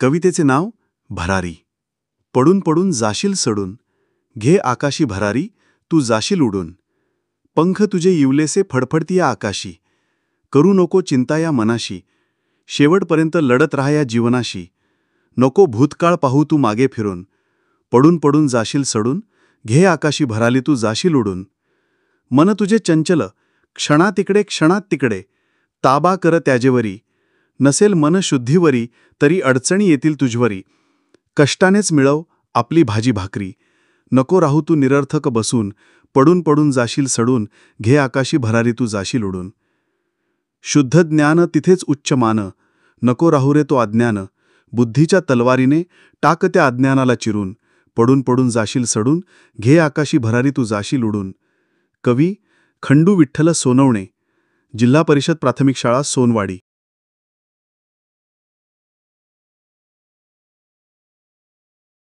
कवितेचे नाव भरारी. पडून पडून जाशील सडून, घे आकाशी भरारी, तू जाशील उडून. पंख तुझे इवलेसे फडफडती या आकाशी, करू नको चिंता या मनाशी, शेवटपर्यंत लढत राहा या जीवनाशी. नको भूतकाळ पाहू तू मागे फिरून, पडून पडून जाशील सडून, घे आकाशी भरारी, तू जाशील उडून. मन तुझे चंचल, क्षणात इकडे क्षणात तिकडे, ताबा कर त्याजेवरी. नसेल मन शुद्धीवरी, तरी अडचणी येतील तुझवरी. कष्टानेच मिळव आपली भाजी भाकरी, नको राहू तू निरर्थक बसून, पडून पडून जाशील सडून, घे आकाशी भरारी, तू जाशील उडून. शुद्ध ज्ञान तिथेच उच्च मान, नको राहू रे तो अज्ञान. बुद्धीच्या तलवारीने टाक त्या अज्ञानाला चिरून, पडून पडून जाशील सडून, घे आकाशी भरारी, तू जाशील उडून. कवी खंडू विठ्ठल सोनवणे, जिल्हा परिषद प्राथमिक शाळा सोनवाडी.